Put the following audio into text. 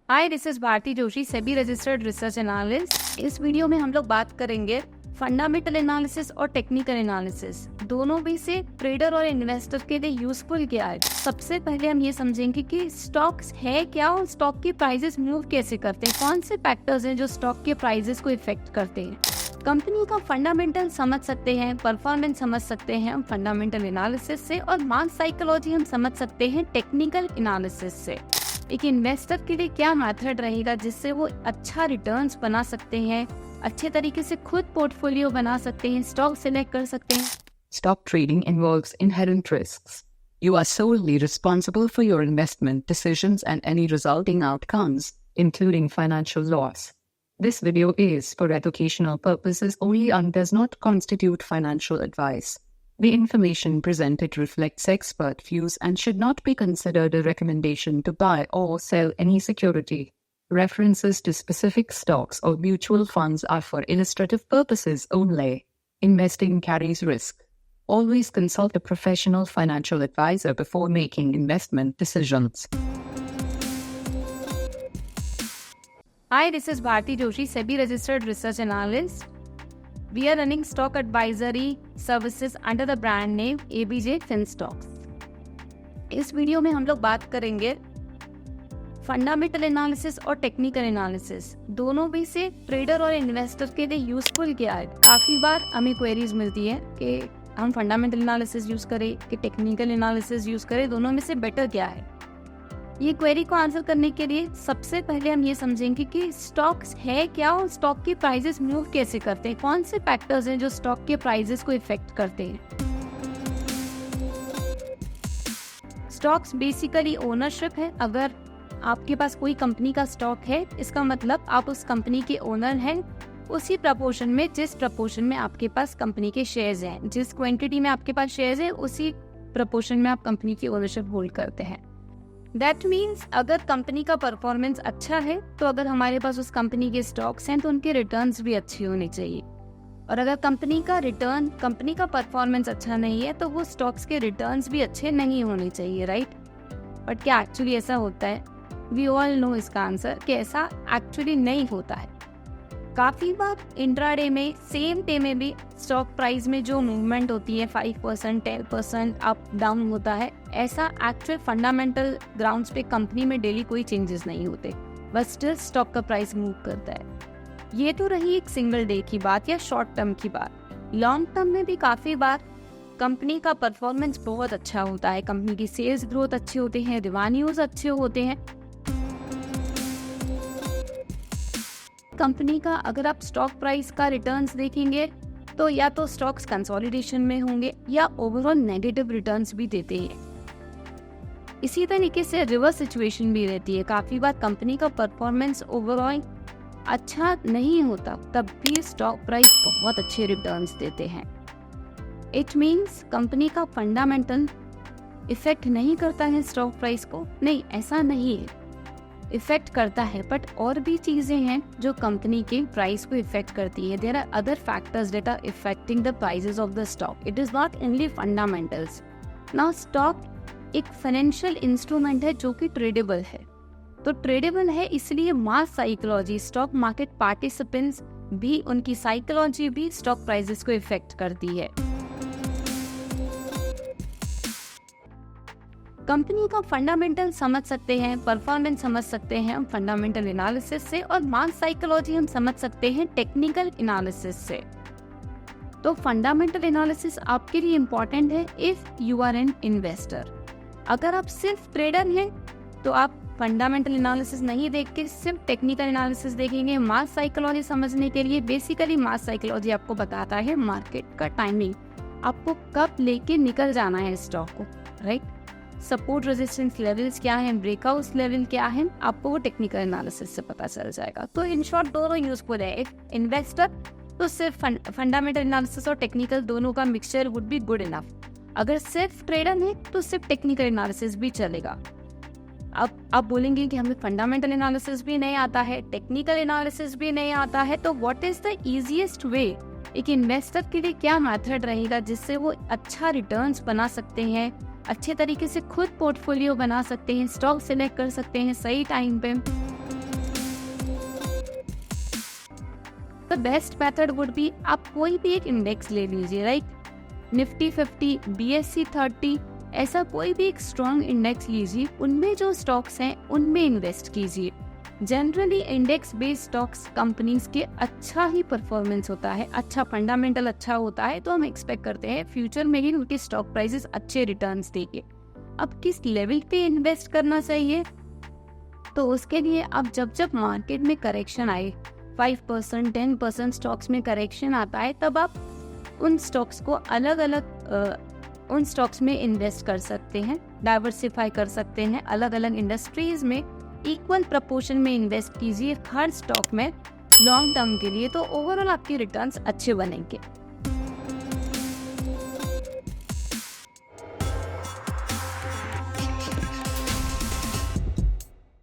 Hi, this is Bharti Joshi, SEBI registered research analyst. इस video में हम लोग बात करेंगे फंडामेंटल एनालिसिस और टेक्निकल एनालिसिस, दोनों भी से ट्रेडर और इन्वेस्टर के लिए यूजफुल क्या है। सबसे पहले हम ये समझेंगे कि स्टॉक्स है क्या और स्टॉक के प्राइसेस मूव कैसे करते हैं, कौन से फैक्टर्स हैं जो स्टॉक के प्राइसेस को इफेक्ट करते हैं। कंपनी का फंडामेंटल समझ सकते हैं, परफॉर्मेंस समझ सकते हैं हम फंडामेंटल एनालिसिस से, और मार्केट साइकोलॉजी हम समझ सकते हैं टेक्निकल एनालिसिस से। एक इन्वेस्टर के लिए क्या मेथड रहेगा जिससे वो अच्छा रिटर्न्स बना सकते हैं, अच्छे तरीके से खुद पोर्टफोलियो बना सकते हैं, स्टॉक सिलेक्ट कर सकते हैं। Stock trading involves inherent risks. You are solely responsible for your investment decisions and any resulting outcomes, including financial loss. This video is for educational purposes only and does not constitute financial advice. The information presented reflects expert views and should not be considered a recommendation to buy or sell any security. References to specific stocks or mutual funds are for illustrative purposes only. Investing carries risk. Always consult a professional financial advisor before making investment decisions. Hi, this is Bharti Joshi, SEBI registered research analyst. We are running stock advisory services under the brand name ABJ FinStocks. इस video में हम लोग बात करेंगे fundamental analysis और technical analysis, दोनों भी से ट्रेडर और इन्वेस्टर के लिए यूजफुल क्या है। काफी बार हमें क्वेरीज मिलती है कि हम फंडामेंटल एनालिसिस यूज करें कि टेक्निकल एनालिसिस यूज करें, दोनों में से बेटर क्या है। ये क्वेरी को आंसर करने के लिए सबसे पहले हम ये समझेंगे कि स्टॉक्स है क्या और स्टॉक के प्राइसेस मूव कैसे करते हैं, कौन से फैक्टर्स हैं जो स्टॉक के प्राइसेस को इफेक्ट करते हैं। स्टॉक्स बेसिकली ओनरशिप है। अगर आपके पास कोई कंपनी का स्टॉक है, इसका मतलब आप उस कंपनी के ओनर हैं उसी प्रपोर्शन में जिस प्रपोर्शन में आपके पास कंपनी के शेयर्स हैं, जिस क्वांटिटी में आपके पास शेयर्स हैं उसी प्रपोर्शन में आप कंपनी की ओनरशिप होल्ड करते हैं। दैट मीन्स अगर कंपनी का परफॉर्मेंस अच्छा है तो अगर हमारे पास उस कंपनी के स्टॉक्स हैं तो उनके रिटर्न्स भी अच्छे होने चाहिए, और अगर कंपनी का परफॉर्मेंस अच्छा नहीं है तो वो स्टॉक्स के रिटर्न्स भी अच्छे नहीं होने चाहिए, राइट। बट क्या एक्चुअली ऐसा होता है? वी ऑल नो इसका आंसर कि ऐसा एक्चुअली नहीं होता है। काफी बार इंट्राडे में सेम डे में भी स्टॉक प्राइस में जो मूवमेंट होती है 5%, 10% अप डाउन होता है, ऐसा एक्चुअल फंडामेंटल ग्राउंड्स पे कंपनी में डेली कोई चेंजेस नहीं होते, बस स्टिल स्टॉक का प्राइस मूव करता है। ये तो रही एक सिंगल डे की बात या शॉर्ट टर्म की बात। लॉन्ग टर्म में भी काफी बार कंपनी का परफॉर्मेंस बहुत अच्छा होता है, कंपनी की सेल्स ग्रोथ अच्छे होते हैं, रेवेन्यूज अच्छे होते हैं। कंपनी का अगर आप स्टॉक प्राइस का रिटर्न्स देखेंगे तो या तो स्टॉक्स कंसोलिडेशन में होंगे या ओवरऑल नेगेटिव रिटर्न्स भी देते हैं। इसी तरीके से रिवर्स सिचुएशन भी रहती है। काफी बार कंपनी का परफॉर्मेंस ओवरऑल अच्छा नहीं होता, तब भी स्टॉक प्राइस बहुत अच्छे रिटर्न्स देते हैं। इट मीन्स कंपनी का फंडामेंटल इफेक्ट नहीं करता है स्टॉक प्राइस को, नहीं, ऐसा नहीं है, इफेक्ट करता है, बट और भी चीजें हैं जो कंपनी के प्राइस को इफेक्ट करती है। There are other factors that are affecting the prices of the stock, it is not only fundamentals. Now stock एक फाइनेंशियल इंस्ट्रूमेंट है जो कि ट्रेडेबल है, तो ट्रेडेबल है इसलिए mass psychology, stock market participants भी, उनकी साइकोलॉजी भी स्टॉक प्राइसेस को इफेक्ट करती है। कंपनी का फंडामेंटल समझ सकते हैं, परफॉर्मेंस समझ सकते हैं हम फंडामेंटल एनालिसिस से, और मार्केट साइकोलॉजी हम समझ सकते हैं टेक्निकल एनालिसिस से। तो फंडामेंटल एनालिसिस आपके लिए इम्पोर्टेंट है if you are an investor. अगर आप सिर्फ ट्रेडर हैं तो आप फंडामेंटल एनालिसिस नहीं देख के सिर्फ टेक्निकल एनालिसिस देखेंगे मार्केट साइकोलॉजी समझने के लिए। बेसिकली मार्केट साइकोलॉजी आपको बताता है मार्केट का टाइमिंग, आपको कब लेके निकल जाना है स्टॉक को, राइट। सपोर्ट रेजिस्टेंस लेवल्स क्या हैं, ब्रेकआउट लेवल क्या हैं, आपको वो टेक्निकल एनालिसिस से पता चल जाएगा। तो इन शॉर्ट दोनों यूजफुल है। एक इन्वेस्टर तो सिर्फ फंडामेंटल एनालिसिस और टेक्निकल दोनों का mixture would be good enough. अगर सिर्फ ट्रेडर है तो सिर्फ टेक्निकल एनालिसिस भी चलेगा। अब आप बोलेंगे कि हमें फंडामेंटल एनालिसिस भी नहीं आता है, टेक्निकल एनालिसिस भी नहीं आता है, तो what is the easiest way? एक इन्वेस्टर के लिए क्या मेथड रहेगा जिससे वो अच्छा रिटर्न्स बना सकते हैं, अच्छे तरीके से खुद पोर्टफोलियो बना सकते हैं, स्टॉक सिलेक्ट कर सकते हैं सही टाइम पे। The best method would be आप कोई भी एक इंडेक्स ले लीजिए, राइट, निफ्टी 50, BSE 30, ऐसा कोई भी एक स्ट्रॉन्ग इंडेक्स लीजिए, उनमें जो स्टॉक्स हैं उनमें इन्वेस्ट कीजिए। Generally index based stocks companies के अच्छा ही परफॉर्मेंस होता है, अच्छा फंडामेंटल अच्छा होता है, तो हम एक्सपेक्ट करते हैं फ्यूचर में ही उनके स्टॉक प्राइसेस अच्छे रिटर्न्स देंगे। अब किस लेवल पे इन्वेस्ट करना चाहिए, तो उसके लिए अब जब मार्केट में करेक्शन आए, 5% 10% स्टॉक्स में करेक्शन आता है, तब आप उन स्टॉक्स को अलग अलग उन स्टॉक्स में इन्वेस्ट कर सकते हैं, डाइवर्सिफाई कर सकते हैं, अलग अलग इंडस्ट्रीज में इक्वल प्रपोर्शन में इन्वेस्ट कीजिए हर स्टॉक में लॉन्ग टर्म के लिए, तो ओवरऑल आपके रिटर्न्स अच्छे बनेंगे।